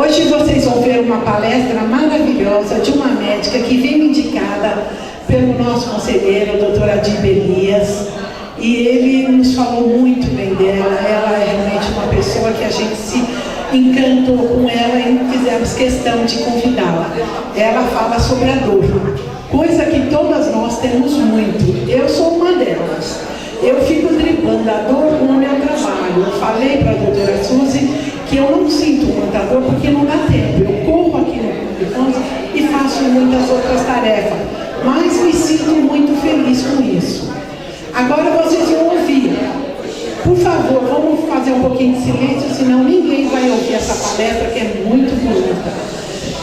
Hoje vocês vão ver uma palestra maravilhosa de uma médica que veio indicada pelo nosso conselheiro, o Dr. Adib Elias, e ele nos falou muito bem dela. Ela é realmente uma pessoa que a gente se encantou com ela e fizemos questão de convidá-la. Ela fala sobre a dor, coisa que todas nós temos muito. Eu sou uma delas. Eu fico driblando a dor com o meu trabalho. Eu falei para a doutora Suzy que eu não sinto muita dor porque não dá tempo. Eu corro aqui no Clube e faço muitas outras tarefas, mas me sinto muito feliz com isso. Agora vocês vão ouvir. Por favor, vamos fazer um pouquinho de silêncio, senão ninguém vai ouvir essa palestra que é muito bonita.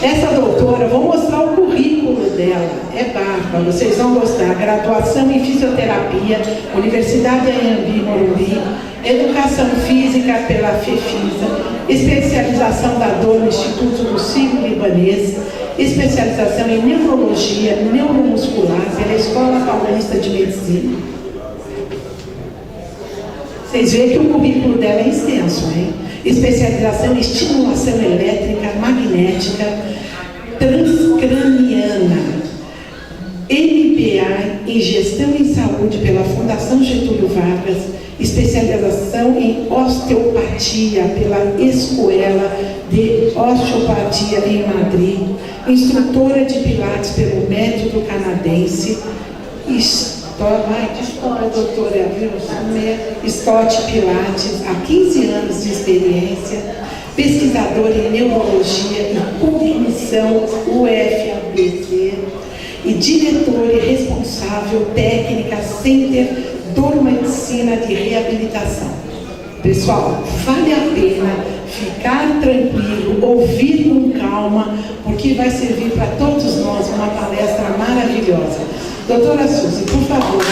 Essa doutora, vou mostrar o currículo dela, é bárbaro, vocês vão gostar. Graduação em Fisioterapia, Universidade Anhembi, Morumbi, Educação Física pela FEFISA, especialização da dor no Instituto do Sírio-Libanês, especialização em Neurologia Neuromuscular pela Escola Paulista de Medicina. Vocês veem que o currículo dela é extenso, hein? Especialização em estimulação elétrica, magnética, transcraniana, MBA em gestão em saúde pela Fundação Getúlio Vargas, especialização em osteopatia pela Escola de Osteopatia em Madrid, instrutora de pilates pelo método canadense, doutora Wilson, Stott Pilates, há 15 anos de experiência, pesquisadora em neurologia e cognição UFABC e diretora e responsável técnica Center Dormedicina de Reabilitação. Pessoal, vale a pena ficar tranquilo, ouvir com calma, porque vai servir para todos nós uma palestra maravilhosa. Doutora Suzy, por favor.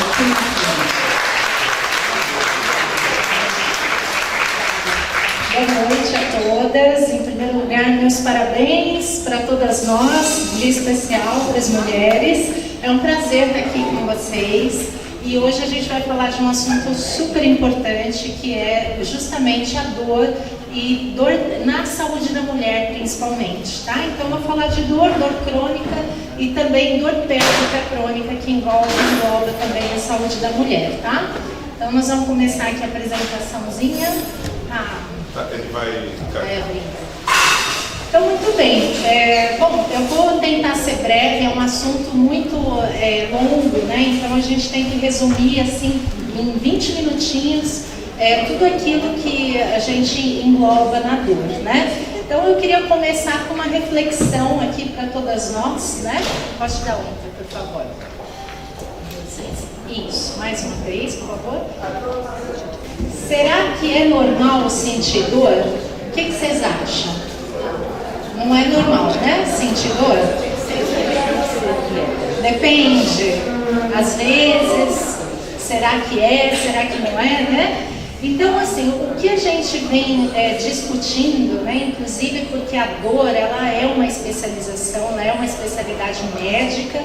Boa noite a todas. Em primeiro lugar, meus parabéns para todas nós, dia especial para as mulheres. É um prazer estar aqui com vocês. E hoje a gente vai falar de um assunto super importante, que é justamente a dor, e dor na saúde da mulher principalmente, tá? Então eu vou falar de dor crônica e também dor pélvica crônica, que engloba também a saúde da mulher, tá? Então nós vamos começar aqui a apresentaçãozinha. Ele vai cair. Então, muito bem. Bom, eu vou tentar ser breve, é um assunto muito longo, né? Então a gente tem que resumir assim em 20 minutinhos tudo aquilo que a gente engloba na dor, né? Então eu queria começar com uma reflexão aqui para todas nós, né? Pode dar outra, por favor. Isso, mais uma vez, por favor. Será que é normal sentir dor? O que vocês acham? Não é normal, né? Sentir dor? Depende. Às vezes, será que é? Será que não é, né? Então, assim, o que a gente vem discutindo, né, inclusive porque a dor, ela é uma especialização, ela é uma especialidade médica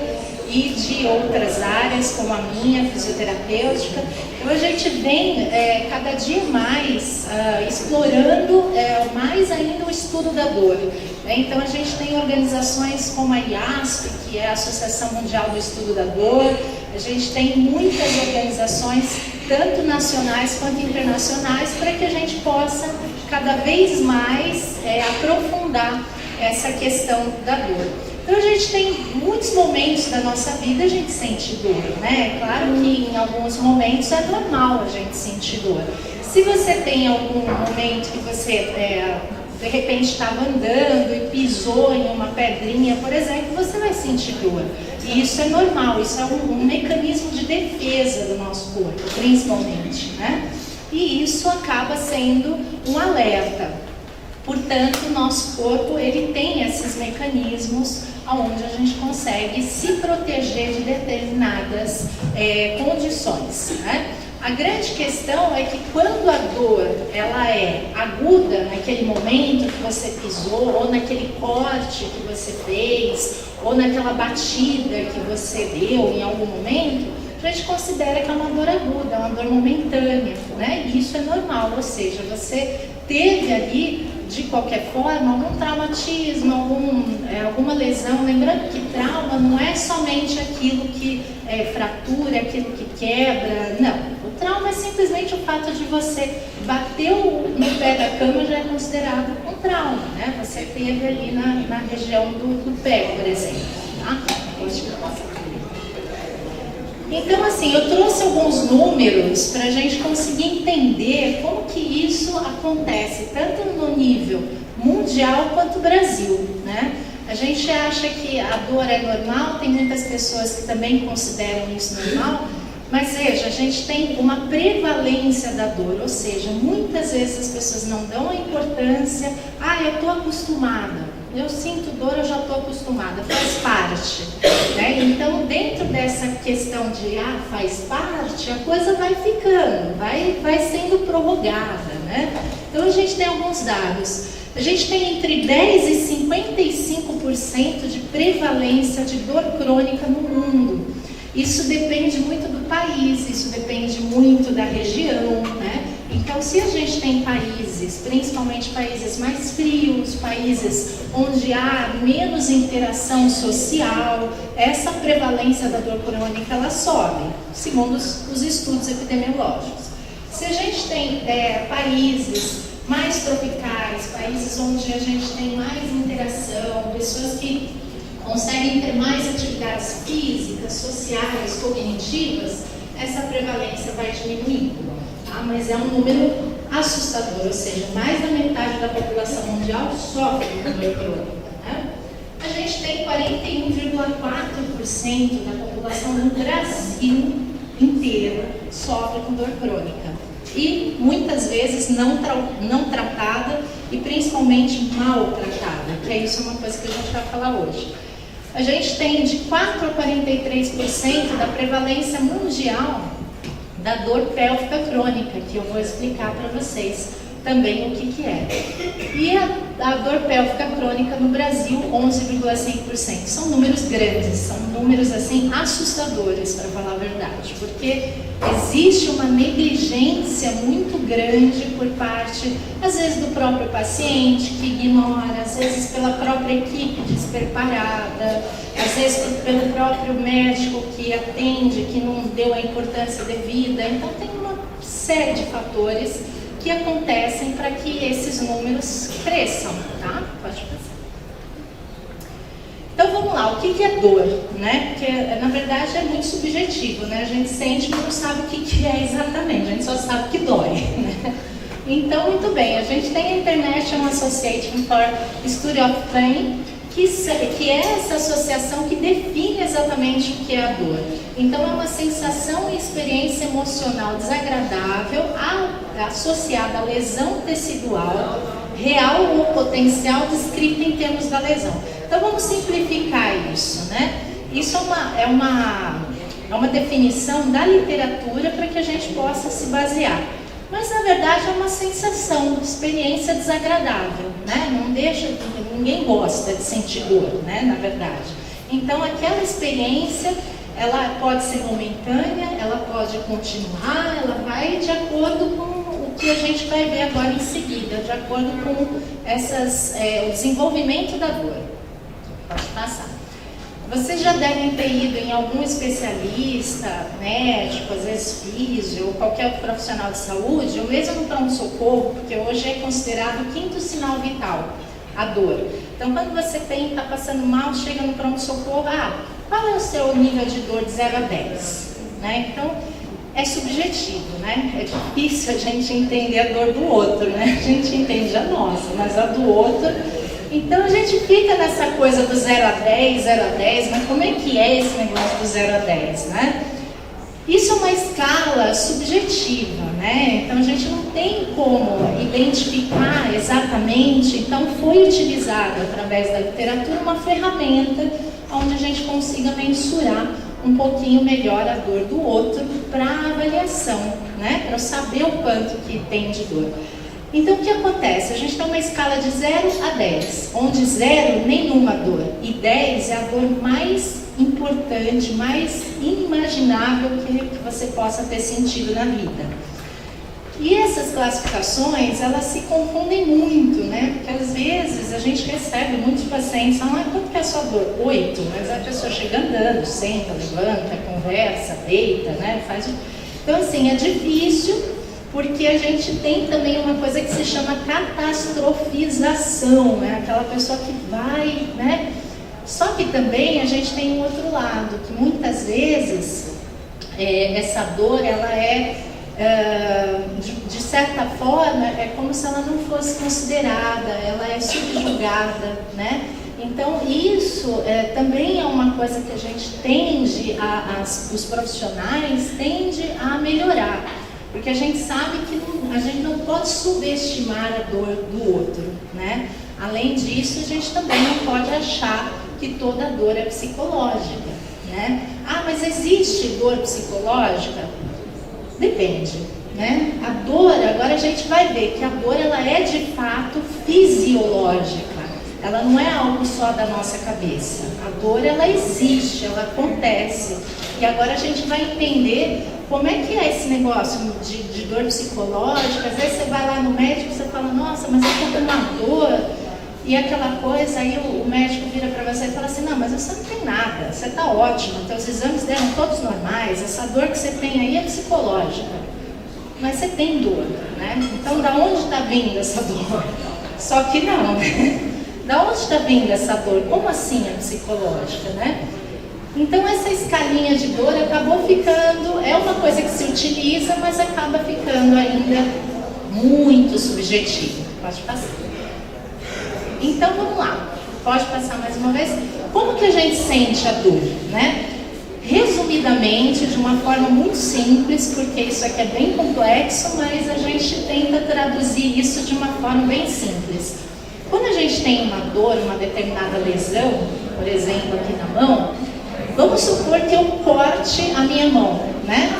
e de outras áreas, como a minha, fisioterapêutica. Então, a gente vem cada dia mais explorando mais ainda o estudo da dor. Então, a gente tem organizações como a IASP, que é a Associação Mundial do Estudo da Dor. A gente tem muitas organizações, tanto nacionais quanto internacionais, para que a gente possa cada vez mais aprofundar essa questão da dor. Então a gente tem muitos momentos da nossa vida a gente sente dor, né? É claro que em alguns momentos é normal a gente sentir dor. Se você tem algum momento que você de repente estava andando e pisou em uma pedrinha, por exemplo, você vai sentir dor. E isso é normal, isso é um mecanismo de defesa do nosso corpo, principalmente, né? E isso acaba sendo um alerta. Portanto, o nosso corpo, ele tem esses mecanismos onde a gente consegue se proteger de determinadas condições, né? A grande questão é que quando a dor ela é aguda naquele momento que você pisou, ou naquele corte que você fez, ou naquela batida que você deu em algum momento, a gente considera que é uma dor aguda, uma dor momentânea, né? E isso é normal, ou seja, você teve ali de qualquer forma, algum traumatismo, alguma lesão, lembrando que trauma não é somente aquilo que fratura, aquilo que quebra, não. O trauma é simplesmente o fato de você bateu no pé da cama, já é considerado um trauma, né? Você teve ali na região do pé, por exemplo. Tá? Então, assim, eu trouxe alguns números para a gente conseguir entender como que isso acontece, tanto no nível mundial quanto Brasil, né? A gente acha que a dor é normal, tem muitas pessoas que também consideram isso normal, mas veja, a gente tem uma prevalência da dor, ou seja, muitas vezes as pessoas não dão a importância, eu estou acostumada, eu sinto dor, eu já estou acostumada, faz parte, né? Então, dentro dessa questão de faz parte, a coisa vai ficando, vai sendo prorrogada, né? Então, a gente tem alguns dados. A gente tem entre 10% e 55% de prevalência de dor crônica no mundo. Isso depende muito do país, isso depende muito da região, né? Então, se a gente tem países, principalmente países mais frios, países onde há menos interação social, essa prevalência da dor crônica, ela sobe, segundo os estudos epidemiológicos. Se a gente tem países mais tropicais, países onde a gente tem mais interação, pessoas que conseguem ter mais atividades físicas, sociais, cognitivas, essa prevalência vai diminuindo, tá? Mas é um número assustador, ou seja, mais da metade da população mundial sofre com dor crônica, né? A gente tem 41,4% da população no Brasil inteiro sofre com dor crônica. E muitas vezes não tratada e principalmente mal tratada, que isso é uma coisa que a gente vai falar hoje. A gente tem de 4% a 43% da prevalência mundial da dor pélvica crônica, que eu vou explicar para vocês também o que é. E a dor pélvica crônica no Brasil, 11,5%. São números grandes, são números assim assustadores, para falar a verdade, porque existe uma negligência muito grande por parte, às vezes, do próprio paciente, que ignora, às vezes pela própria equipe despreparada, às vezes pelo próprio médico que atende, que não deu a importância devida. Então, tem uma série de fatores que acontecem para que esses números cresçam, tá? Pode passar. Então vamos lá, o que é dor, né? Porque na verdade é muito subjetivo, né? A gente sente, mas não sabe o que é exatamente, a gente só sabe que dói, né? Então, muito bem, a gente tem a International Association for Study of Pain, que é essa associação que define exatamente o que é a dor. Então, é uma sensação e experiência emocional desagradável associada à lesão tecidual, real ou potencial, descrita em termos da lesão. Então, vamos simplificar isso, né? Isso é uma definição da literatura para que a gente possa se basear. Mas, na verdade, é uma sensação, experiência desagradável, né? Ninguém gosta de sentir dor, né? Na verdade. Então, aquela experiência, ela pode ser momentânea, ela pode continuar, ela vai de acordo com o que a gente vai ver agora em seguida, de acordo com o desenvolvimento da dor. Pode passar. Vocês já devem ter ido em algum especialista, médico, às vezes físio, ou qualquer outro profissional de saúde, ou mesmo no pronto-socorro, porque hoje é considerado o 5º sinal vital, a dor. Então, quando você está passando mal, chega no pronto-socorro, qual é o seu nível de dor de 0 a 10? Né? Então, é subjetivo, né? É difícil a gente entender a dor do outro, né? A gente entende a nossa, mas a do outro... Então a gente fica nessa coisa do 0 a 10, mas como é que é esse negócio do 0 a 10, né? Isso é uma escala subjetiva, né? Então a gente não tem como identificar exatamente, então foi utilizada através da literatura uma ferramenta onde a gente consiga mensurar um pouquinho melhor a dor do outro para avaliação, né? Para saber o quanto que tem de dor. Então, o que acontece? A gente tem uma escala de 0 a 10, onde 0, nenhuma dor, e 10 é a dor mais importante, mais inimaginável que você possa ter sentido na vida. E essas classificações, elas se confundem muito, né? Porque às vezes a gente recebe muitos pacientes falando, quanto que é a sua dor? 8, mas a pessoa chega andando, senta, levanta, conversa, deita, né? Então assim, é difícil, porque a gente tem também uma coisa que se chama catastrofização, né? Aquela pessoa que vai, né? Só que também a gente tem um outro lado, que muitas vezes essa dor, ela é, de certa forma, é como se ela não fosse considerada, ela é subjugada, né? Então isso também é uma coisa que a gente tende, os profissionais tendem a melhorar, porque a gente sabe que a gente não pode subestimar a dor do outro, né? Além disso, a gente também não pode achar que toda dor é psicológica, né? Ah, mas existe dor psicológica? Depende, né? A dor, agora a gente vai ver que a dor, ela é de fato fisiológica, ela não é algo só da nossa cabeça. A dor, ela existe, ela acontece, e agora a gente vai entender como é que é esse negócio de dor psicológica. Às vezes você vai lá no médico e você fala, nossa, mas eu tô com uma dor, e aquela coisa, aí o médico vira para você e fala assim, não, mas você não tem nada, você está ótima, teus exames deram todos normais, essa dor que você tem aí é psicológica, mas você tem dor, né? Então, da onde está vindo essa dor? Só que não, né? Da onde está vindo essa dor? Como assim é psicológica, né? Então, essa escalinha de dor acabou ficando, é uma coisa que se utiliza, mas acaba ficando ainda muito subjetiva. Pode passar. Então, vamos lá. Pode passar mais uma vez? Como que a gente sente a dor, né? Resumidamente, de uma forma muito simples, porque isso aqui é bem complexo, mas a gente tenta traduzir isso de uma forma bem simples. Quando a gente tem uma dor, uma determinada lesão, por exemplo, aqui na mão, vamos supor que eu corte a minha mão, né?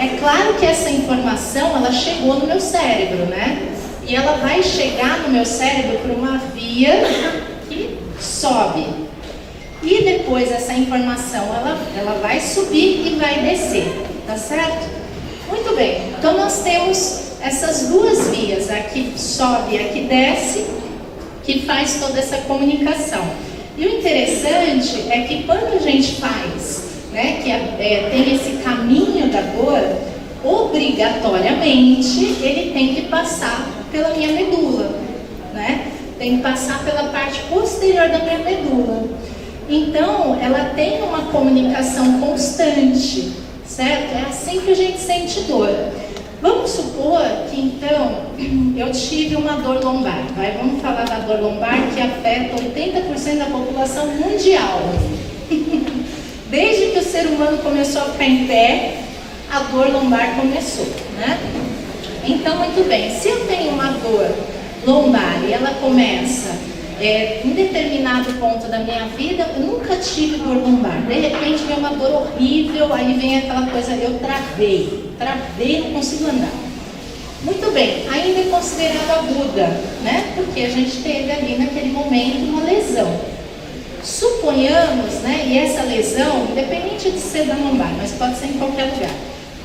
É claro que essa informação, ela chegou no meu cérebro, né? E ela vai chegar no meu cérebro por uma via que sobe. E depois essa informação, ela vai subir e vai descer, tá certo? Muito bem, então nós temos essas duas vias, a que sobe e a que desce, que faz toda essa comunicação. E o interessante é que quando a gente faz, né, que tem esse caminho da dor, obrigatoriamente ele tem que passar pela minha medula, né? Tem que passar pela parte posterior da minha medula. Então, ela tem uma comunicação constante, certo? É assim que a gente sente dor. Vamos supor que, então, eu tive uma dor lombar. Vamos falar da dor lombar que afeta 80% da população mundial. Desde que o ser humano começou a ficar em pé, a dor lombar começou, né? Então, muito bem, se eu tenho uma dor lombar e ela começa em determinado ponto da minha vida, eu nunca tive dor lombar. De repente vem uma dor horrível, aí vem aquela coisa, eu travei, não consigo andar. Muito bem, ainda é considerado aguda, né? Porque a gente teve ali naquele momento uma lesão. Suponhamos, né? E essa lesão, independente de ser da lombar, mas pode ser em qualquer lugar.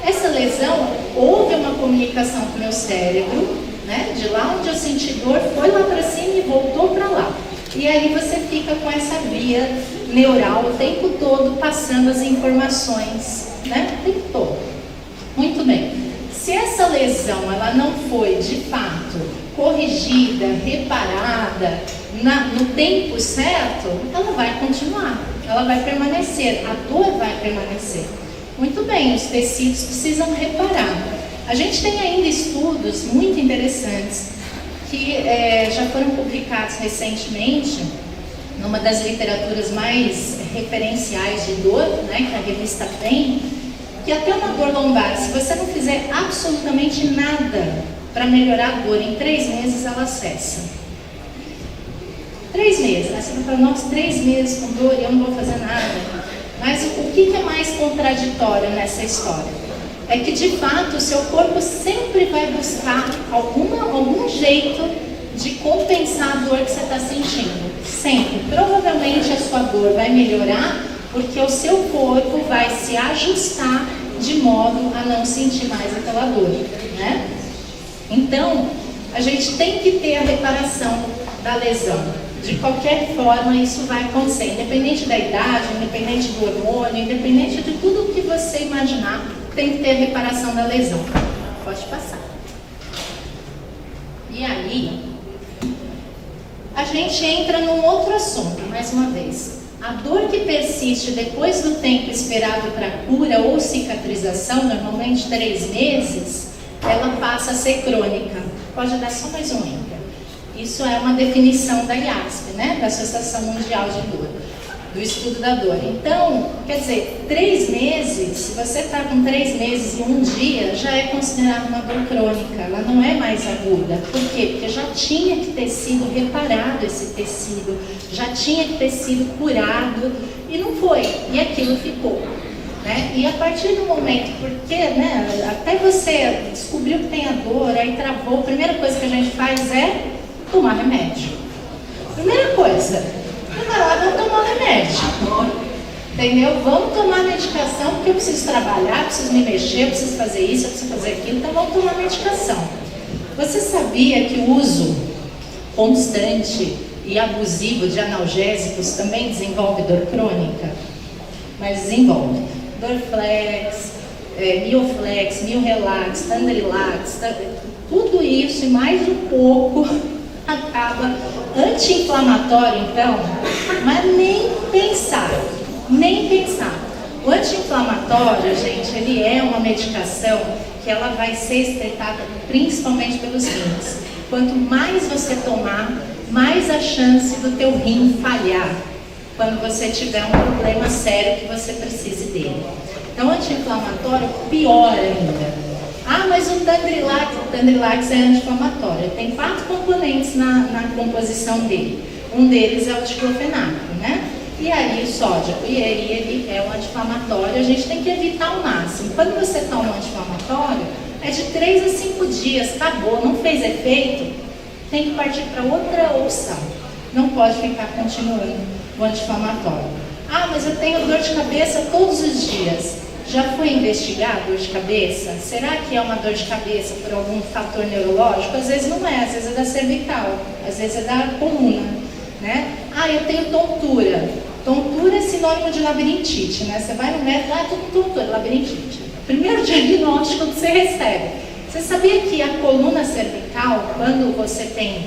Essa lesão, houve uma comunicação com o meu cérebro, né? De lá onde eu senti dor, foi lá para cima e voltou para lá. E aí você fica com essa via neural o tempo todo passando as informações, né? O tempo todo. Muito bem. Se essa lesão ela não foi de fato corrigida, reparada no tempo certo, ela vai continuar, ela vai permanecer, a dor vai permanecer. Muito bem, os tecidos precisam reparar. A gente tem ainda estudos muito interessantes que já foram publicados recentemente numa das literaturas mais referenciais de dor, né, que a revista tem, que até uma dor lombar, se você não fizer absolutamente nada para melhorar a dor, em 3 meses ela cessa. 3 meses, né? Você vai falar, nossa, 3 meses com dor e eu não vou fazer nada. Mas o que é mais contraditório nessa história? É que, de fato, o seu corpo sempre vai buscar algum jeito de compensar a dor que você está sentindo. Sempre. Provavelmente a sua dor vai melhorar porque o seu corpo vai se ajustar de modo a não sentir mais aquela dor, né? Então, a gente tem que ter a reparação da lesão. De qualquer forma, isso vai acontecer, independente da idade, independente do hormônio, independente de tudo que você imaginar, tem que ter a reparação da lesão. Pode passar. E aí, a gente entra num outro assunto, mais uma vez. A dor que persiste depois do tempo esperado para cura ou cicatrização, normalmente 3 meses, ela passa a ser crônica. Pode dar só mais um enter. Isso é uma definição da IASP, né? Da Associação Mundial de Dor, do estudo da dor. Então, quer dizer, 3 meses, se você está com 3 meses e 1 dia, já é considerada uma dor crônica, ela não é mais aguda. Por quê? Porque já tinha que ter sido reparado esse tecido, já tinha que ter sido curado e não foi, e aquilo ficou. Né? E a partir do momento, porque né, até você descobriu que tem a dor, aí travou, a primeira coisa que a gente faz é tomar remédio. Primeira coisa, vai lá, vamos tomar remédio. Entendeu? Vamos tomar medicação, porque eu preciso trabalhar, eu preciso me mexer, eu preciso fazer isso, eu preciso fazer aquilo, então vamos tomar medicação. Você sabia que o uso constante e abusivo de analgésicos também desenvolve dor crônica? Mas desenvolve. Dorflex, Mioflex, Miorelax, Tandrilax, tudo isso e mais um pouco acaba anti-inflamatório, então, mas nem pensar. O anti-inflamatório, gente, ele é uma medicação que ela vai ser excretada principalmente pelos rins. Quanto mais você tomar, mais a chance do teu rim falhar quando você tiver um problema sério que você precise dele. Então, anti-inflamatório, pior ainda. Ah, mas o Tandrilax é anti-inflamatório. Tem 4 componentes na composição dele. Um deles é o diclofenaco, né? E aí o sódio. E aí ele é um anti-inflamatório. A gente tem que evitar ao máximo. Quando você toma um anti-inflamatório, é de 3 a 5 dias. Acabou, não fez efeito, tem que partir para outra opção. Não pode ficar continuando o anti-inflamatório. Ah, mas eu tenho dor de cabeça todos os dias. Já foi investigado dor de cabeça? Será que é uma dor de cabeça por algum fator neurológico? Às vezes não é, às vezes é da cervical, às vezes é da coluna, né? Ah, eu tenho tontura. Tontura é sinônimo de labirintite, né? Você vai no médico, tô com tontura, labirintite. Primeiro diagnóstico que você recebe. Você sabia que a coluna cervical, quando você tem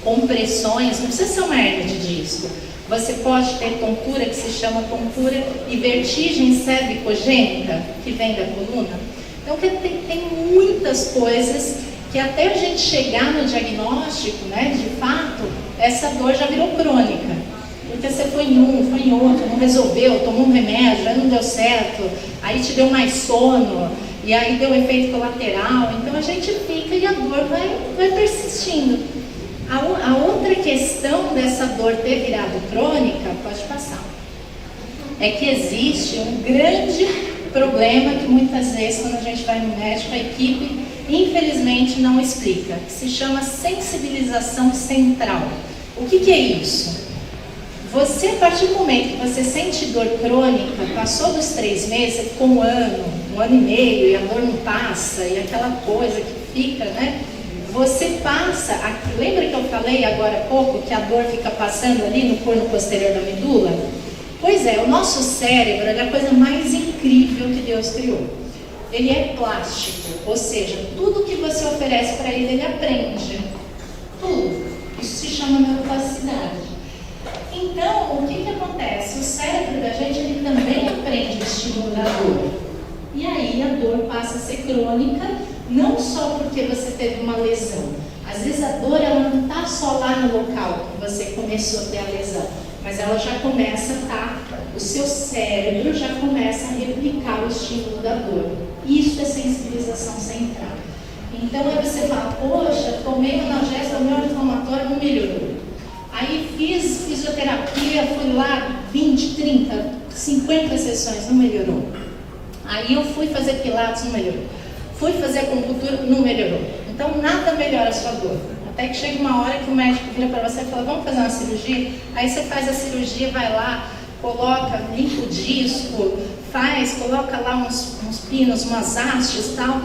compressões, não precisa ser uma hérnia de disco, você pode ter tontura, que se chama tontura, e vertigem cervicogênica, que vem da coluna. Então tem muitas coisas que até a gente chegar no diagnóstico, né, de fato, essa dor já virou crônica. Porque você foi em um, foi em outro, não resolveu, tomou um remédio, aí não deu certo, aí te deu mais sono, e aí deu efeito colateral. Então a gente fica e a dor vai persistindo. A outra questão dessa dor ter virado crônica, pode passar, é que existe um grande problema que muitas vezes quando a gente vai no médico, a equipe infelizmente não explica, que se chama sensibilização central. O que é isso? Você, a partir do momento que você sente dor crônica, passou dos 3 meses, você ficou um ano e meio, e a dor não passa, e aquela coisa que fica, né? Você passa, lembra que eu falei agora há pouco que a dor fica passando ali no corno posterior da medula? Pois é, o nosso cérebro é a coisa mais incrível que Deus criou. Ele é plástico, ou seja, tudo que você oferece para ele, ele aprende. Tudo. Isso se chama neuroplasticidade. Então, o que acontece? O cérebro da gente, ele também aprende o estímulo da dor. E aí a dor passa a ser crônica, não só porque você teve uma lesão. Às vezes a dor ela não está só lá no local que você começou a ter a lesão, mas ela já começa a estar, o seu cérebro já começa a replicar o estímulo da dor. Isso é sensibilização central. Então aí você fala, poxa, tomei analgésico, tomei anti-inflamatório, não melhorou. Aí fiz fisioterapia, fui lá 20, 30, 50 sessões, não melhorou. Aí eu fui fazer pilates, não melhorou. Fui fazer acupuntura, não melhorou. Então nada melhora a sua dor. Até que chega uma hora que o médico vira para você e fala, vamos fazer uma cirurgia? Aí você faz a cirurgia, vai lá, coloca, limpa o disco, coloca lá uns pinos, umas hastes e tal.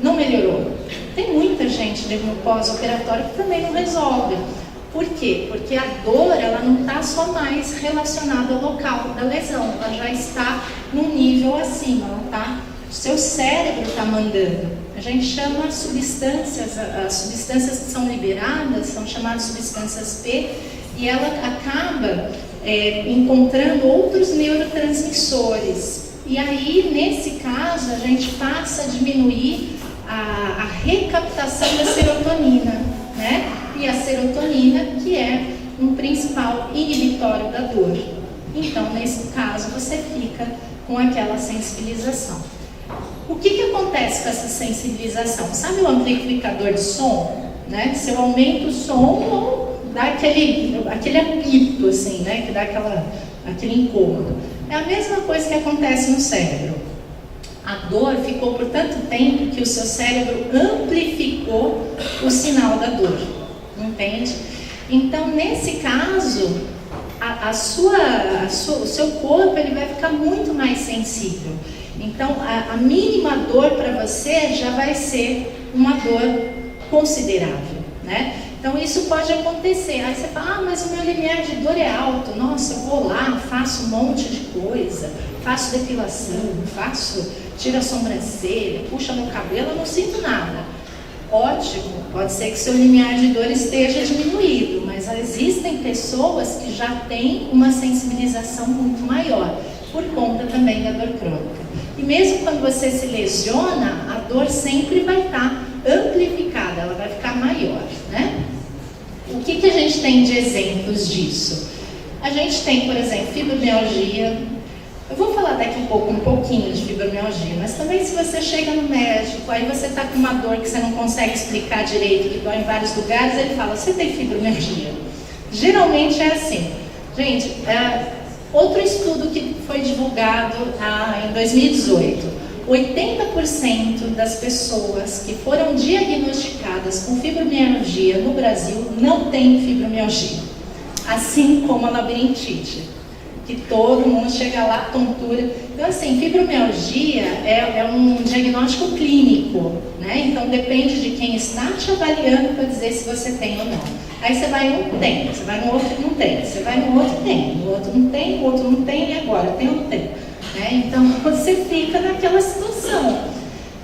Não melhorou. Tem muita gente no pós-operatório, que também não resolve. Por quê? Porque a dor, ela não está só mais relacionada ao local da lesão, ela já está num nível acima, ela tá, o seu cérebro está mandando. A gente chama as substâncias que são liberadas, são chamadas substâncias P, e ela acaba encontrando outros neurotransmissores. E aí, nesse caso, a gente passa a diminuir a recaptação da serotonina, né? E a serotonina, que é um principal inibitório da dor. Então, nesse caso, você fica com aquela sensibilização. O que acontece com essa sensibilização? Sabe o amplificador de som? Né? Se eu aumento o som, ou dá aquele apito, assim, né? Que dá aquele incômodo. É a mesma coisa que acontece no cérebro. A dor ficou por tanto tempo que o seu cérebro amplificou o sinal da dor. Entende? Então, nesse caso, o seu corpo ele vai ficar muito mais sensível. Então, a mínima dor para você já vai ser uma dor considerável, né? Então, isso pode acontecer. Aí você fala, mas o meu limiar de dor é alto. Nossa, eu vou lá, faço um monte de coisa, faço depilação, tiro a sobrancelha, puxo meu cabelo, eu não sinto nada. Ótimo, pode ser que seu limiar de dor esteja diminuído, mas existem pessoas que já têm uma sensibilização muito maior, por conta também da dor crônica. E mesmo quando você se lesiona, a dor sempre vai estar amplificada, ela vai ficar maior, né? O que a gente tem de exemplos disso? A gente tem, por exemplo, fibromialgia. Eu vou falar daqui a pouco um pouquinho de fibromialgia, mas também se você chega no médico, aí você está com uma dor que você não consegue explicar direito, que dói em vários lugares, ele fala, você tem fibromialgia. Geralmente é assim. Gente, outro estudo que foi divulgado em 2018, 80% das pessoas que foram diagnosticadas com fibromialgia no Brasil não têm fibromialgia, assim como a labirintite, que todo mundo chega lá, tontura. Então, assim, fibromialgia é um diagnóstico clínico, né? Então, depende de quem está te avaliando para dizer se você tem ou não. Aí você vai em um, tem. Você vai no outro, não tem. Você vai no outro, tem. No outro não tem, no outro não tem, e agora? Tem ou não tem? Né? Então, você fica naquela situação.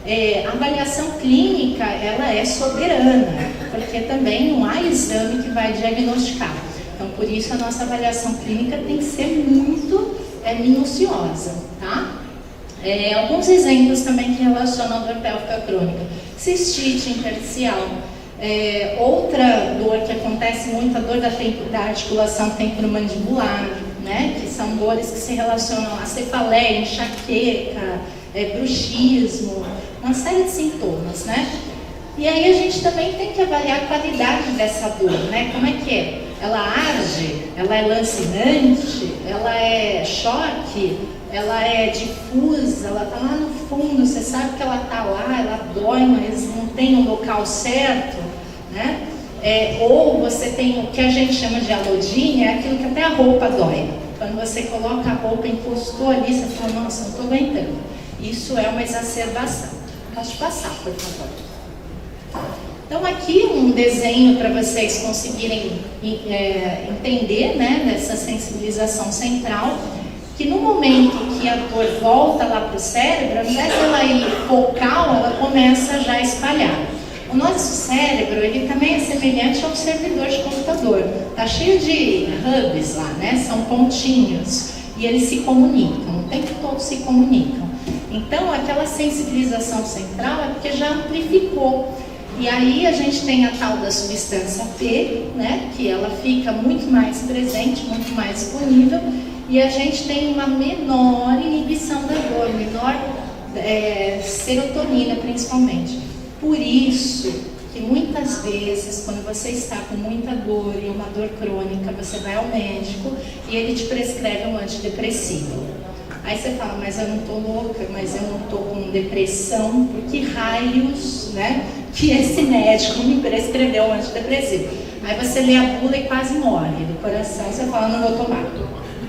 A avaliação clínica, ela é soberana, porque também não há exame que vai diagnosticar. Então, por isso, a nossa avaliação clínica tem que ser muito minuciosa, tá? Alguns exemplos também que relacionam a dor pélvica crônica. Cistite intersticial. Outra dor que acontece muito, a dor da articulação temporomandibular, né? Que são dores que se relacionam a cefaleia, enxaqueca, bruxismo, uma série de sintomas, né? E aí a gente também tem que avaliar a qualidade dessa dor, né? Como é que é? Ela arde, ela é lancinante, ela é choque, ela é difusa, ela está lá no fundo, você sabe que ela está lá, ela dói, mas não tem o local certo, né? Ou você tem o que a gente chama de alodínia, é aquilo que até a roupa dói. Quando você coloca a roupa, encostou ali, você fala, nossa, não estou aguentando. Isso é uma exacerbação. Posso passar, por favor? Então, aqui um desenho para vocês conseguirem entender, né, dessa sensibilização central, que no momento que a dor volta lá para o cérebro, ao invés dela ir focal, ela começa já a espalhar. O nosso cérebro, ele também é semelhante a um servidor de computador. Está cheio de hubs lá, né? São pontinhos. E eles se comunicam, o tempo todo se comunicam. Então, aquela sensibilização central é porque já amplificou. E aí a gente tem a tal da substância P, né? Que ela fica muito mais presente, muito mais disponível. E a gente tem uma menor inibição da dor, menor serotonina principalmente. Por isso que muitas vezes, quando você está com muita dor e uma dor crônica, você vai ao médico e ele te prescreve um antidepressivo. Aí você fala, mas eu não estou louca, mas eu não estou com depressão, por que raios, né, que esse médico me prescreveu um antidepressivo? Aí você lê a bula e quase morre do coração, você fala, não vou tomar.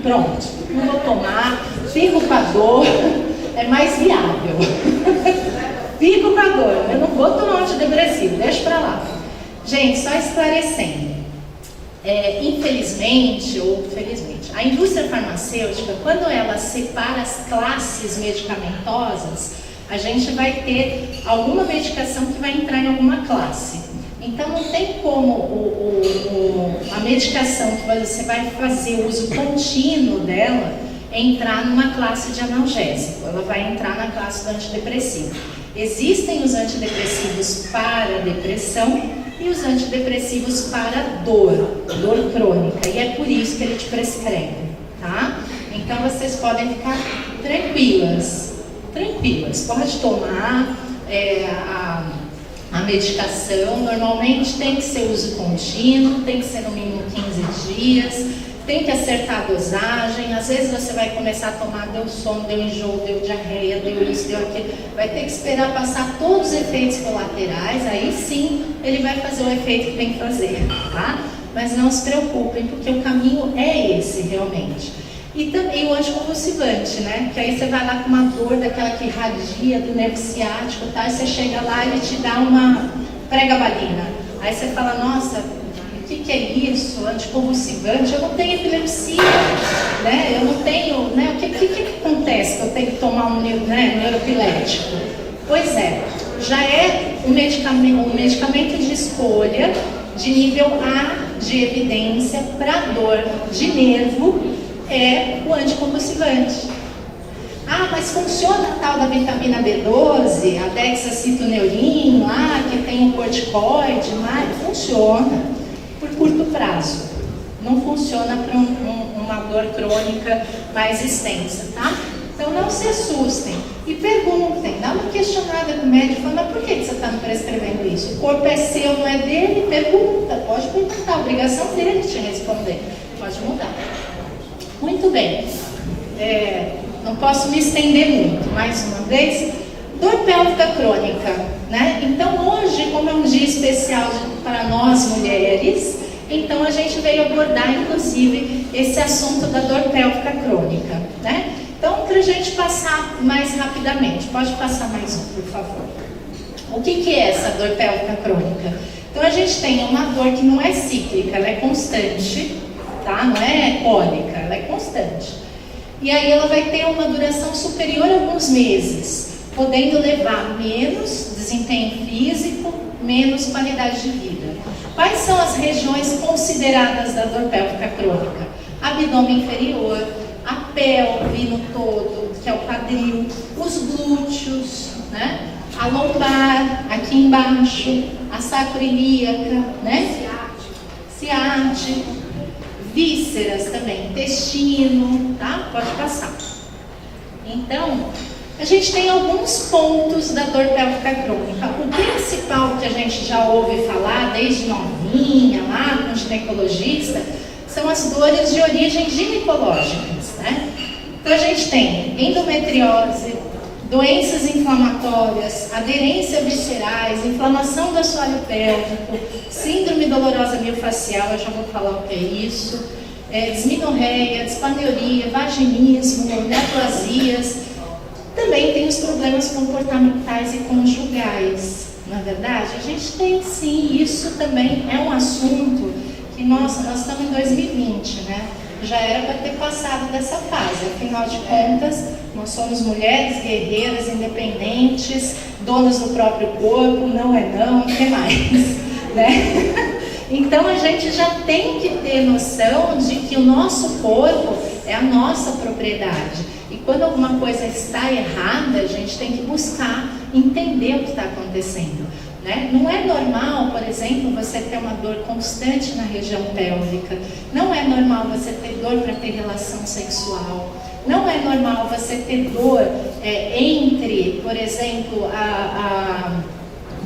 Pronto, não vou tomar, fico com a dor, é mais viável. fico com a dor, eu não vou tomar antidepressivo, deixa pra lá. Gente, só esclarecendo, infelizmente ou felizmente, a indústria farmacêutica, quando ela separa as classes medicamentosas, a gente vai ter alguma medicação que vai entrar em alguma classe. Então não tem como a medicação que você vai fazer o uso contínuo dela entrar numa classe de analgésico, ela vai entrar na classe do antidepressivo. Existem os antidepressivos para depressão e os antidepressivos para dor crônica, e é por isso que ele te prescreve, tá? Então vocês podem ficar tranquilas, pode tomar a medicação, normalmente tem que ser uso contínuo, tem que ser no mínimo 15 dias, tem que acertar a dosagem. Às vezes você vai começar a tomar, deu sono, deu enjoo, deu diarreia, deu isso, deu aquilo, vai ter que esperar passar todos os efeitos colaterais, aí sim ele vai fazer o efeito que tem que fazer, tá? Mas não se preocupem, porque o caminho é esse realmente. E também o anticonvulsivante, né? Que aí você vai lá com uma dor daquela que irradia do nervo ciático, tá? E você chega lá e ele te dá uma pregabalina. Aí você fala, nossa, o que é isso? Anticonvulsivante? Eu não tenho epilepsia, né? Eu não tenho, né? O que acontece que eu tenho que tomar um neuropilético? Pois é, já é um medicamento de escolha de nível A de evidência para dor de nervo, é o anticonvulsivante. Ah, mas funciona a tal da vitamina B12, a dexacitoneurin lá, que tem um corticoide, mas funciona por curto prazo. Não funciona para uma dor crônica mais extensa, tá? Então não se assustem e perguntem, dá uma questionada com o médico, fala, mas por que você está me prescrevendo isso? O corpo é seu, não é dele? Pergunta, pode perguntar, a obrigação dele te responder, pode mudar. Muito bem, não posso me estender muito, mais uma vez, dor pélvica crônica, né? Então hoje, como é um dia especial para nós mulheres, então a gente veio abordar inclusive esse assunto da dor pélvica crônica, né? Então, para a gente passar mais rapidamente, pode passar mais um, por favor. O que é essa dor pélvica crônica? Então a gente tem uma dor que não é cíclica, ela é constante, tá? Não é cólica, ela é constante. E aí ela vai ter uma duração superior a alguns meses, podendo levar menos desempenho físico, menos qualidade de vida. Quais são as regiões consideradas da dor pélvica crônica? Abdômen inferior, a pelve no todo, que é o quadril, os glúteos, né? A lombar, aqui embaixo, a sacroiliaca, né? Ciático, vísceras também, intestino, tá? Pode passar. Então, a gente tem alguns pontos da dor pélvica crônica. O principal que a gente já ouve falar, desde novinha, lá com o ginecologista, são as dores de origem ginecológicas, né? Então a gente tem endometriose, doenças inflamatórias, aderência viscerais, inflamação do assoalho pélvico, síndrome dolorosa miofascial, eu já vou falar o que é isso, dismenorreia, dispareunia, vaginismo, neoplasias. Também tem os problemas comportamentais e conjugais, na verdade. A gente tem sim, isso também é um assunto que nós estamos em 2020, né? Já era para ter passado dessa fase, afinal de contas, nós somos mulheres guerreiras, independentes, donas do próprio corpo, não é não, o que mais, né? Então a gente já tem que ter noção de que o nosso corpo é a nossa propriedade. E quando alguma coisa está errada, a gente tem que buscar entender o que está acontecendo. Né? Não é normal, por exemplo, você ter uma dor constante na região pélvica. Não é normal você ter dor para ter relação sexual. Não é normal você ter dor entre, por exemplo,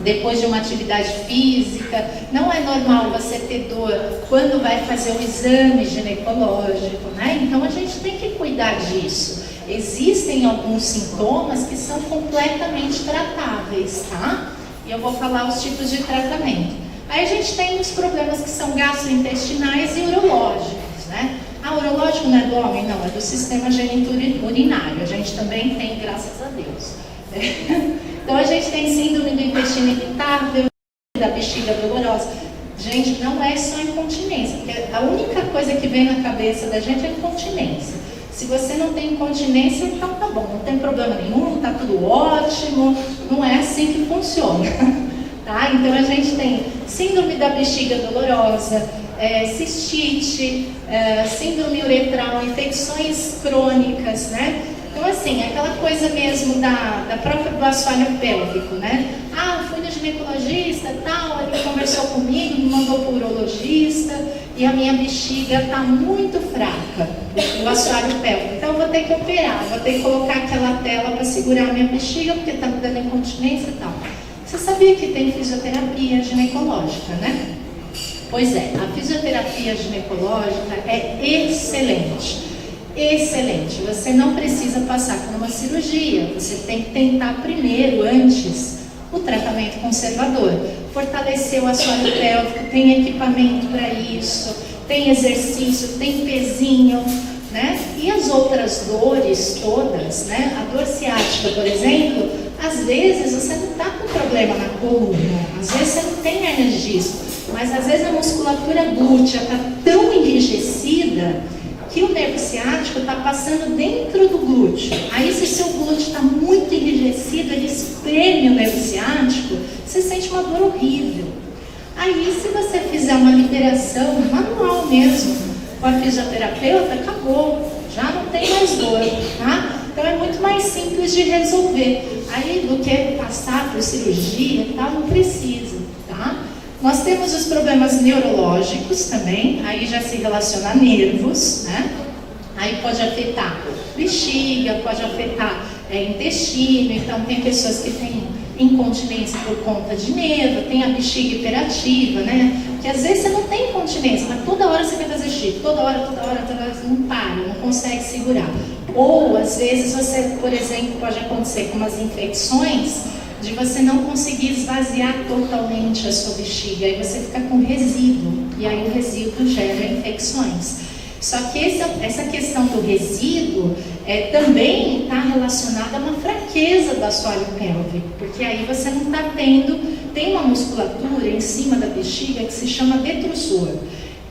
depois de uma atividade física. Não é normal você ter dor quando vai fazer o exame ginecológico. Né? Então a gente tem que cuidar disso. Existem alguns sintomas que são completamente tratáveis, tá? E eu vou falar os tipos de tratamento. Aí a gente tem os problemas que são gastrointestinais e urológicos, né? Ah, urológico não é do homem? Não, é do sistema geniturinário. A gente também tem, graças a Deus. Então a gente tem síndrome do intestino irritável, da bexiga dolorosa. Gente, não é só incontinência, porque a única coisa que vem na cabeça da gente é incontinência. Se você não tem incontinência, então tá bom, não tem problema nenhum, tá tudo ótimo. Não é assim que funciona. Tá? Então a gente tem síndrome da bexiga dolorosa, cistite, síndrome uretral, infecções crônicas, né? Então assim, aquela coisa mesmo do assoalho pélvico, né? Ah, fui no ginecologista, tal, ele conversou comigo, me mandou para o urologista e a minha bexiga está muito fraca, o assoalho pélvico. Então eu vou ter que operar, vou ter que colocar aquela tela para segurar a minha bexiga, porque está me dando incontinência e tal. Você sabia que tem fisioterapia ginecológica, né? Pois é, a fisioterapia ginecológica é excelente. Excelente, você não precisa passar por uma cirurgia, você tem que tentar primeiro, antes, o tratamento conservador. Fortalecer o assoalho pélvico, tem equipamento para isso, tem exercício, tem pezinho, né? E as outras dores todas, né? A dor ciática, por exemplo, às vezes você não está com problema na coluna, às vezes você não tem hernia de disco, mas às vezes a musculatura glútea está tão enrijecida que o nervo ciático está passando dentro do glúteo. Aí se seu glúteo está muito enrijecido, ele espreme o nervo ciático, você sente uma dor horrível. Aí se você fizer uma liberação manual mesmo, com a fisioterapeuta, acabou, já não tem mais dor, tá? Então é muito mais simples de resolver. Aí do que passar por cirurgia e tal, não precisa, tá? Nós temos os problemas neurológicos também, aí já se relaciona a nervos, né? Aí pode afetar bexiga, pode afetar intestino, então tem pessoas que têm incontinência por conta de nervo, tem a bexiga hiperativa, né? Que às vezes você não tem incontinência, mas toda hora você quer fazer xixi, toda hora, você não para, não consegue segurar. Ou às vezes você, por exemplo, pode acontecer com umas infecções, de você não conseguir esvaziar totalmente a sua bexiga, aí você fica com resíduo, e aí o resíduo gera infecções. Só que essa questão do resíduo também está relacionada a uma fraqueza do assoalho pélvico, porque aí você não está tem uma musculatura em cima da bexiga que se chama detrusor.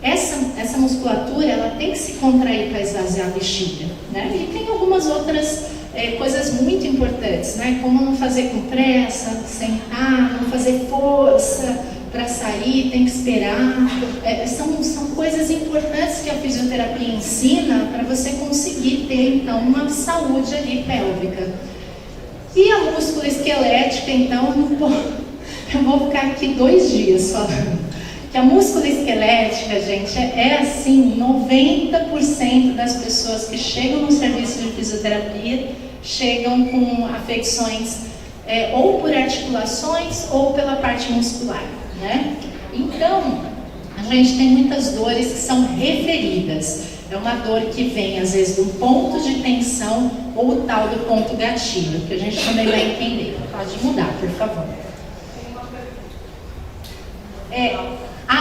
Essa musculatura ela tem que se contrair para esvaziar a bexiga, né? E tem algumas outras coisas muito importantes, né? Como não fazer com pressa, sentar, não fazer força para sair, tem que esperar. São coisas importantes que a fisioterapia ensina para você conseguir ter, então, uma saúde ali pélvica. E a músculo esquelética, então, eu vou ficar aqui 2 dias falando. Que a músculo esquelética, gente, é assim, 90% das pessoas que chegam no serviço de fisioterapia chegam com afecções ou por articulações ou pela parte muscular, né? Então, a gente tem muitas dores que são referidas. É uma dor que vem, às vezes, do ponto de tensão ou o tal do ponto gatilho, que a gente também vai entender. Pode mudar, por favor.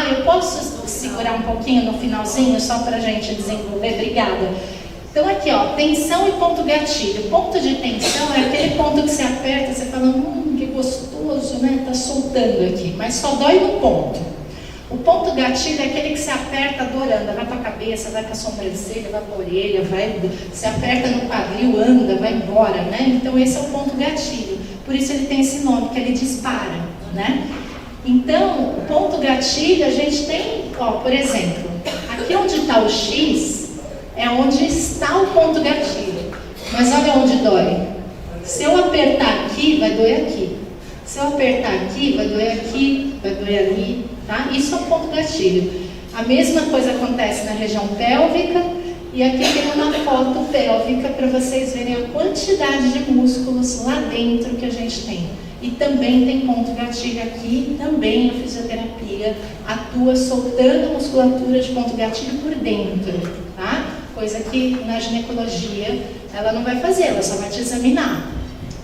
Eu posso segurar um pouquinho no finalzinho, só para a gente desenvolver? Obrigada. Então aqui, ó, tensão e ponto gatilho. Ponto de tensão é aquele ponto que você aperta, você fala, que gostoso, né? Tá soltando aqui, mas só dói no ponto. O ponto gatilho é aquele que você aperta, a dor anda, vai para a cabeça, vai para a sobrancelha, vai para a orelha, você aperta no quadril, anda, vai embora, né? Então esse é o ponto gatilho. Por isso ele tem esse nome, que ele dispara, né? Então, o ponto gatilho, a gente tem, por exemplo, aqui onde está o X, é onde está o ponto gatilho. Mas olha onde dói. Se eu apertar aqui, vai doer aqui. Se eu apertar aqui, vai doer aqui, vai doer ali, tá? Isso é o ponto gatilho. A mesma coisa acontece na região pélvica, e aqui tem uma foto pélvica para vocês verem a quantidade de músculos lá dentro que a gente tem. E também tem ponto gatilho aqui, também a fisioterapia atua soltando a musculatura de ponto gatilho por dentro, tá? Coisa que na ginecologia ela não vai fazer, ela só vai te examinar.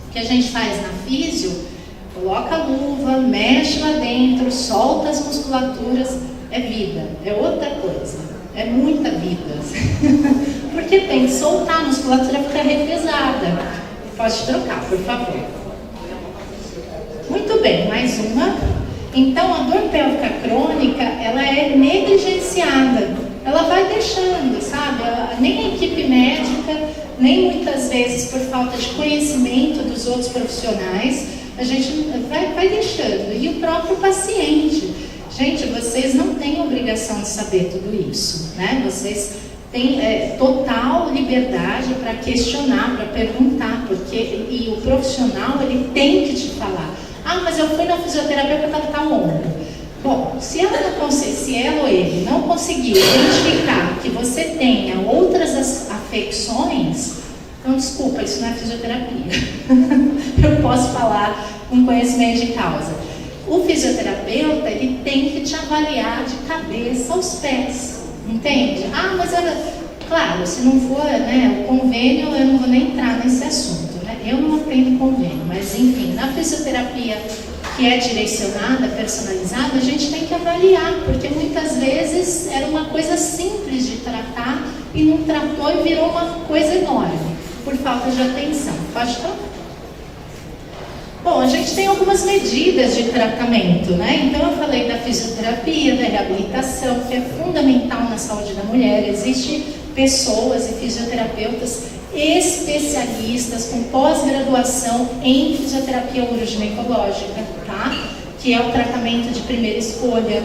O que a gente faz na físio, coloca a luva, mexe lá dentro, solta as musculaturas, é vida, é outra coisa, é muita vida. Porque tem que soltar, a musculatura fica represada. Pode trocar, por favor. Muito bem, mais uma. Então, a dor pélvica crônica, ela é negligenciada. Ela vai deixando, sabe? Nem a equipe médica, nem muitas vezes por falta de conhecimento dos outros profissionais, a gente vai deixando. E o próprio paciente. Gente, vocês não têm obrigação de saber tudo isso, né? Vocês têm total liberdade para questionar, para perguntar, e o profissional, ele tem que te falar. Ah, mas eu fui na fisioterapeuta para tratar o ombro. Bom, se ela ou ele não conseguir identificar que você tenha outras afecções, então desculpa, isso não é fisioterapia. Eu posso falar com conhecimento de causa. O fisioterapeuta, ele tem que te avaliar de cabeça aos pés, entende? Ah, mas claro, se não for, né, o convênio, eu não vou nem entrar nesse assunto, né? Eu não atendo convênio, mas enfim, na fisioterapia que é direcionada, personalizada, a gente tem que avaliar, porque muitas vezes era uma coisa simples de tratar e não tratou e virou uma coisa enorme, por falta de atenção. Pode falar? Bom, a gente tem algumas medidas de tratamento, né? Então eu falei da fisioterapia, da reabilitação, que é fundamental na saúde da mulher. Existem pessoas e fisioterapeutas especialistas com pós-graduação em fisioterapia uroginecológica, tá? Que é o tratamento de primeira escolha,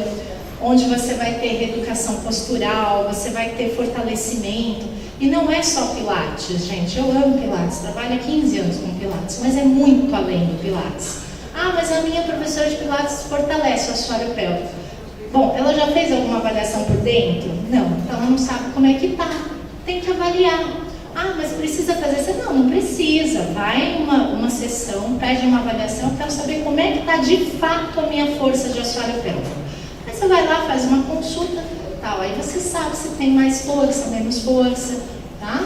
onde você vai ter reeducação postural, você vai ter fortalecimento. E não é só Pilates, gente. Eu amo Pilates, trabalho há 15 anos com Pilates, mas é muito além do Pilates. Ah, mas a minha professora de Pilates fortalece o assoalho pélvico. Bom, ela já fez alguma avaliação por dentro? Não, então ela não sabe como é que tá. Tem que avaliar. Ah, mas precisa fazer isso? Não precisa. Vai uma sessão, pede uma avaliação, eu quero saber como é que está de fato a minha força de assoalho pélvico. Aí você vai lá, faz uma consulta, tal, aí você sabe se tem mais força, menos força, tá?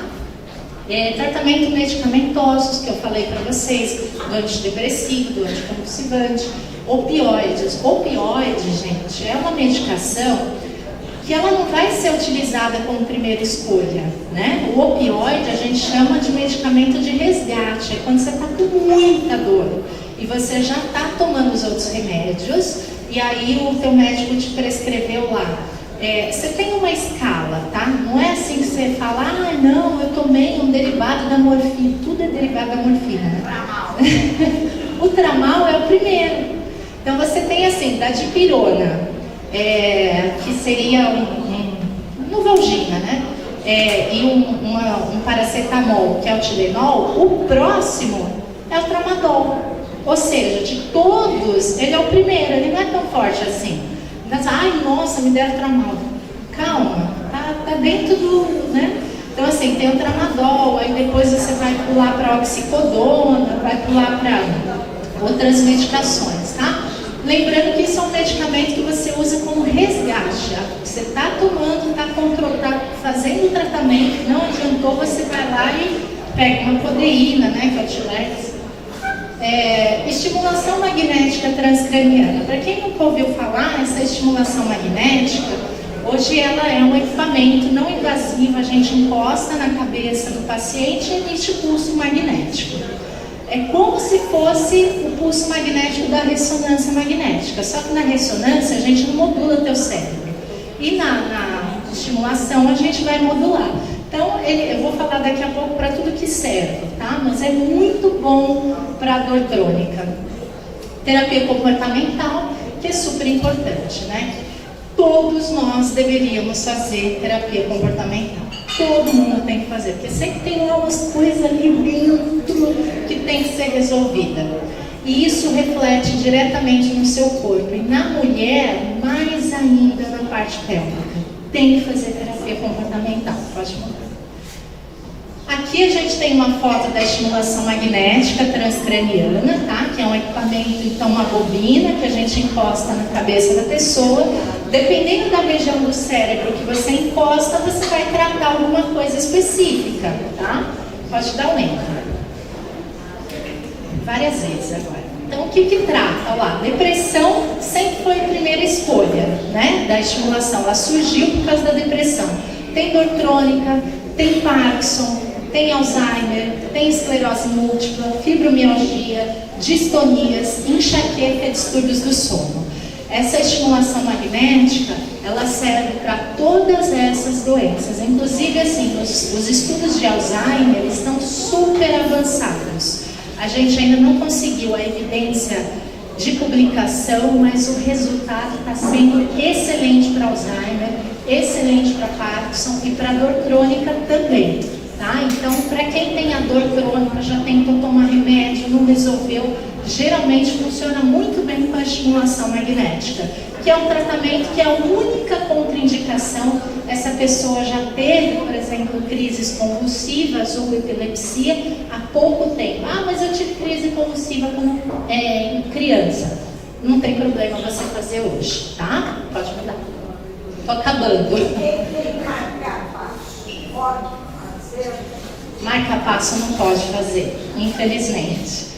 Tratamento medicamentosos, que eu falei para vocês, do antidepressivo, do anticonvulsivante, opioides. Opioide, gente, é uma medicação que ela não vai ser utilizada como primeira escolha, né? O opioide a gente chama de medicamento de resgate, é quando você está com muita dor e você já está tomando os outros remédios e aí o teu médico te prescreveu lá. Você tem uma escala, tá? Não é assim que você fala, ah, não, eu tomei um derivado da morfina, tudo é derivado da morfina, né? O tramal é o primeiro. Então você tem assim, da dipirona, que seria Novalgina, né? E um paracetamol, que é o Tilenol. O próximo é o Tramadol. Ou seja, de todos, ele é o primeiro, ele não é tão forte assim. Ai, nossa, me deram Tramadol. Calma, tá dentro do, né? Então assim, tem o Tramadol, aí depois você vai pular para oxicodona, vai pular para outras medicações, tá? Lembrando que isso é um medicamento que você usa como resgate. Você está tomando, está fazendo o tratamento, não adiantou, você vai lá e pega uma codeína, né, que é o Tilex. Estimulação magnética transcraniana. Para quem nunca ouviu falar, essa estimulação magnética, hoje ela é um equipamento não invasivo, a gente encosta na cabeça do paciente e emite pulso magnético. É como se fosse o pulso magnético da ressonância magnética, só que na ressonância a gente não modula o teu cérebro. E na estimulação a gente vai modular. Então, eu vou falar daqui a pouco para tudo que serve, tá? Mas é muito bom para a dor crônica. Terapia comportamental, que é super importante, né? Todos nós deveríamos fazer terapia comportamental. Todo mundo tem que fazer, porque sempre tem lá umas coisas ali dentro que tem que ser resolvida. E isso reflete diretamente no seu corpo. E na mulher, mais ainda na parte pélvica. Tem que fazer terapia comportamental. Pode mudar. Aqui a gente tem uma foto da estimulação magnética transcraniana, tá? Que é um equipamento, então uma bobina que a gente encosta na cabeça da pessoa. Dependendo da região do cérebro que você encosta, você vai tratar alguma coisa específica, tá? Pode dar um enter. Várias vezes agora. Então, o que trata? Lá, depressão sempre foi a primeira escolha, né? Da estimulação. Ela surgiu por causa da depressão. Tem dor crônica, tem Parkinson, tem Alzheimer, tem esclerose múltipla, fibromialgia, distonias, enxaqueca e distúrbios do sono. Essa estimulação magnética, ela serve para todas essas doenças. Inclusive, assim, os estudos de Alzheimer estão super avançados. A gente ainda não conseguiu a evidência de publicação, mas o resultado está sendo excelente para Alzheimer, excelente para Parkinson e para dor crônica também. Tá? Então, para quem tem a dor crônica, já tentou tomar remédio, não resolveu, geralmente funciona muito bem com a estimulação magnética, que é um tratamento que é a única contraindicação. Essa pessoa já teve, por exemplo, crises convulsivas ou epilepsia há pouco tempo. Ah, mas eu tive crise convulsiva quando criança. Não tem problema você fazer hoje, tá? Pode mudar. Tô acabando. Marca-passo não pode fazer, infelizmente.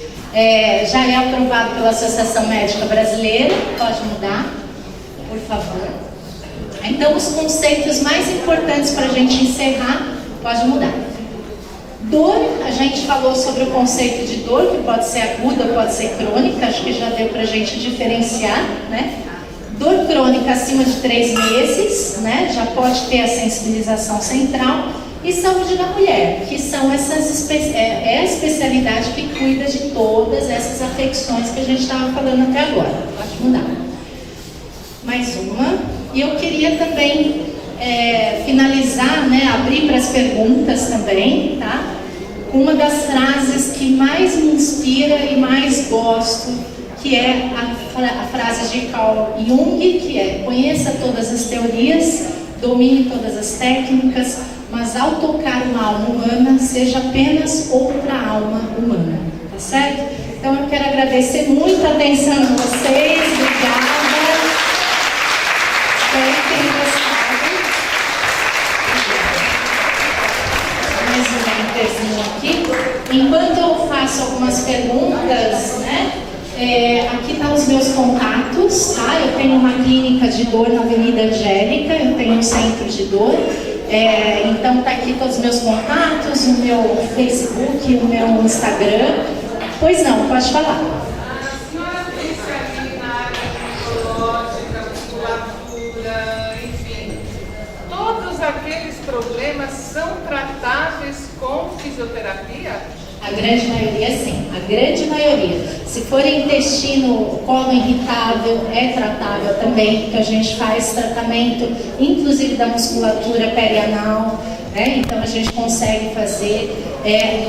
Já é aprovado pela Associação Médica Brasileira. Pode mudar, por favor. Então, os conceitos mais importantes para a gente encerrar, pode mudar. Dor, a gente falou sobre o conceito de dor, que pode ser aguda, pode ser crônica, acho que já deu para a gente diferenciar, né? Dor crônica acima de 3 meses, né? Já pode ter a sensibilização central. E saúde da mulher, que são a especialidade que cuida de todas essas afecções que a gente estava falando até agora. Pode mudar. Mais uma. E eu queria também finalizar, né, abrir para as perguntas também, tá? Uma das frases que mais me inspira e mais gosto, que é a frase de Carl Jung, que é: conheça todas as teorias, domine todas as técnicas, mas ao tocar uma alma humana, seja apenas outra alma humana, tá certo? Então eu quero agradecer muito a atenção de vocês, obrigada. Espero que tenham gostado. Mais um enterzinho aqui. Enquanto eu faço algumas perguntas, né? Aqui estão os meus contatos, tá? Eu tenho uma clínica de dor na Avenida Angélica, eu tenho um centro de dor. Então tá aqui todos os meus contatos, o meu Facebook, o meu Instagram. Pois não, pode falar. A senhora disse ali na área neurológica, musculatura, enfim, todos aqueles problemas são tratáveis com fisioterapia? A grande maioria, sim. A grande maioria. Se for intestino, colo irritável, é tratável também, porque a gente faz tratamento, inclusive da musculatura perianal, né? Então a gente consegue fazer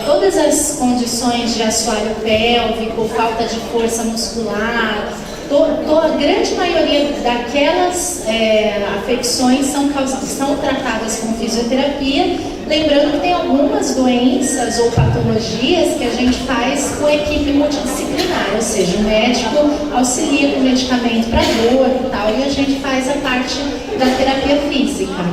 todas as condições de assoalho pélvico, falta de força muscular. A grande maioria daquelas afecções são tratadas com fisioterapia. Lembrando que tem algumas doenças ou patologias que a gente faz com equipe multidisciplinar, ou seja, o médico auxilia com medicamento para dor e tal, e a gente faz a parte da terapia física.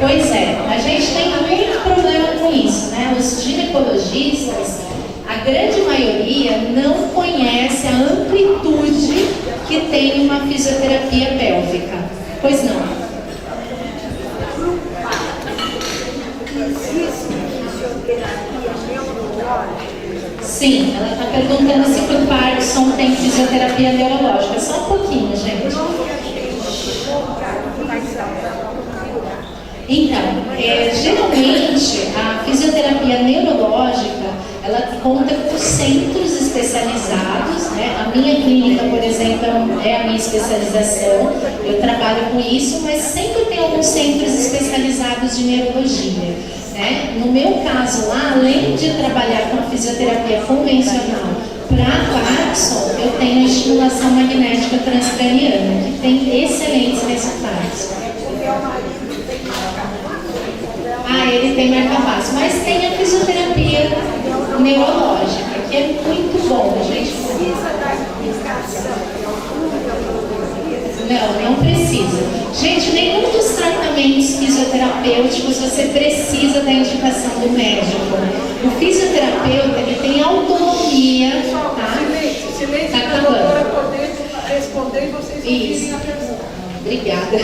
Pois é, a gente tem muito problema com isso, né? Os ginecologistas, a grande maioria não conhece a amplitude que tem uma fisioterapia pélvica. Pois não. Existe fisioterapia neurológica? Sim, ela está perguntando se para o Parkinson tem fisioterapia neurológica. Só um pouquinho, gente. Então, geralmente a fisioterapia neurológica, ela conta com centros especializados, né? A minha clínica, por exemplo, é a minha especialização, eu trabalho com isso, mas sempre tem alguns centros especializados de neurologia, né? No meu caso lá, além de trabalhar com fisioterapia convencional para Parkinson, eu tenho a estimulação magnética transcraniana, que tem excelentes resultados. Ele tem marca-passo, mas tem a fisioterapia neurológica, que é muito bom, gente. Precisa da indicação? Não precisa. Gente, nenhum dos tratamentos fisioterapêuticos você precisa da indicação do médico. O fisioterapeuta, ele tem autonomia, tá? Silêncio, tá para a doutora poder responder e vocês ouvirem a pergunta. Obrigada.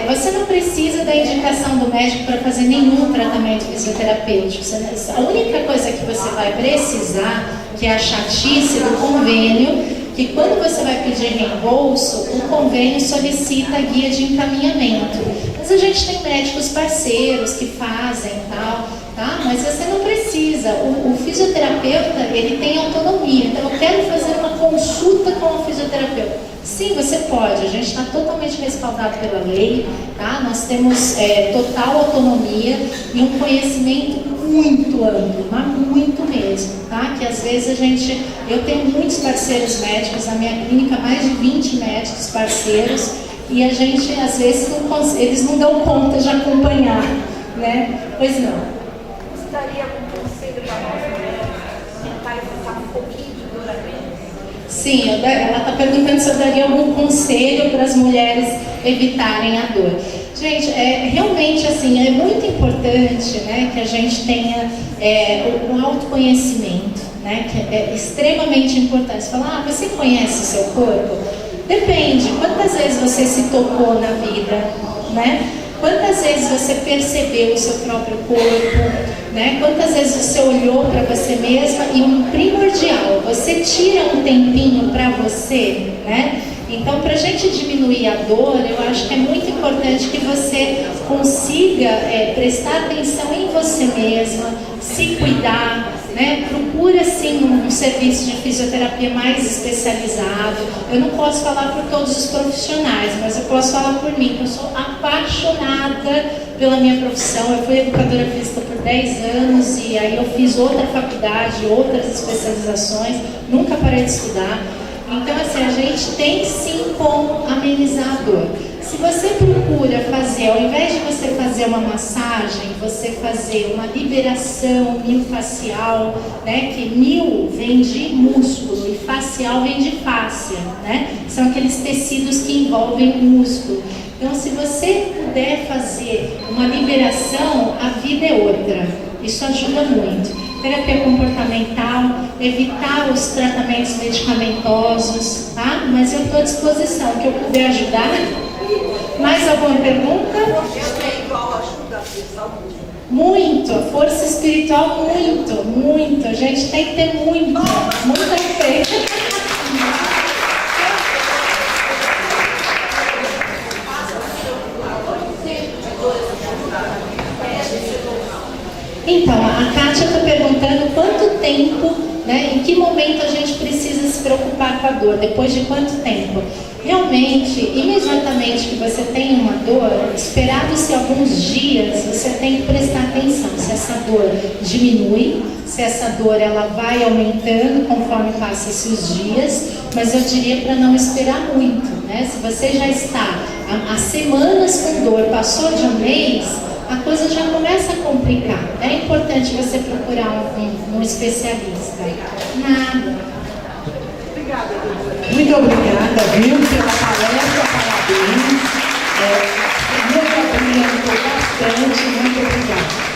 Você não precisa da indicação do médico para fazer nenhum tratamento fisioterapêutico. A única coisa que você vai precisar, que é a chatice do convênio, que quando você vai pedir reembolso, o convênio solicita guia de encaminhamento. Mas a gente tem médicos parceiros que fazem tal, tá? Mas você não precisa. O fisioterapeuta, ele tem autonomia. Então, eu quero fazer uma consulta com o fisioterapeuta. Sim, você pode. A gente está totalmente respaldado pela lei, tá? Nós temos total autonomia e um conhecimento muito amplo, mas muito mesmo, tá? Que às vezes eu tenho muitos parceiros médicos, na minha clínica mais de 20 médicos parceiros, e a gente às vezes eles não dão conta de acompanhar, né? Pois não. Você daria algum conselho para nós mulheres tentar evitar um pouquinho de dor à mente? Sim, ela está perguntando se eu daria algum conselho para as mulheres evitarem a dor. Gente, realmente assim, é muito importante, né, que a gente tenha um autoconhecimento, né, que é extremamente importante. Você fala, você conhece o seu corpo? Depende, quantas vezes você se tocou na vida, né? Quantas vezes você percebeu o seu próprio corpo, né? Quantas vezes você olhou para você mesma e um primordial, você tira um tempinho para você, né? Então, para a gente diminuir a dor, eu acho que é muito importante que você consiga prestar atenção em você mesma, se cuidar, né? Procura, sim, um serviço de fisioterapia mais especializado. Eu não posso falar por todos os profissionais, mas eu posso falar por mim, que eu sou apaixonada pela minha profissão. Eu fui educadora física por 10 anos e aí eu fiz outra faculdade, outras especializações, nunca parei de estudar. Então, assim, a gente tem sim como amenizar a dor. Se você procura fazer, ao invés de você fazer uma massagem, você fazer uma liberação miofascial, né? Que mio vem de músculo e facial vem de fáscia, né? São aqueles tecidos que envolvem o músculo. Então, se você puder fazer uma liberação, a vida é outra. Isso ajuda muito. Terapia comportamental, evitar os tratamentos medicamentosos, tá? Mas eu estou à disposição, que eu puder ajudar. Mais alguma pergunta? Força espiritual ajuda a ter saúde? Muito, a força espiritual muito, muito. A gente tem que ter muita fé. Então, a Kátia está perguntando quanto tempo, né, em que momento a gente precisa se preocupar com a dor, depois de quanto tempo? Realmente, imediatamente que você tem uma dor, esperados-se alguns dias, você tem que prestar atenção se essa dor diminui, se essa dor ela vai aumentando conforme passam-se os dias, mas eu diria para não esperar muito, né? Se você já está há semanas com dor, passou de um mês, a coisa já começa a complicar. É importante você procurar um especialista. Nada. Obrigada, doutora. Muito obrigada, viu, pela palestra, parabéns. Me orientou bastante, muito obrigada.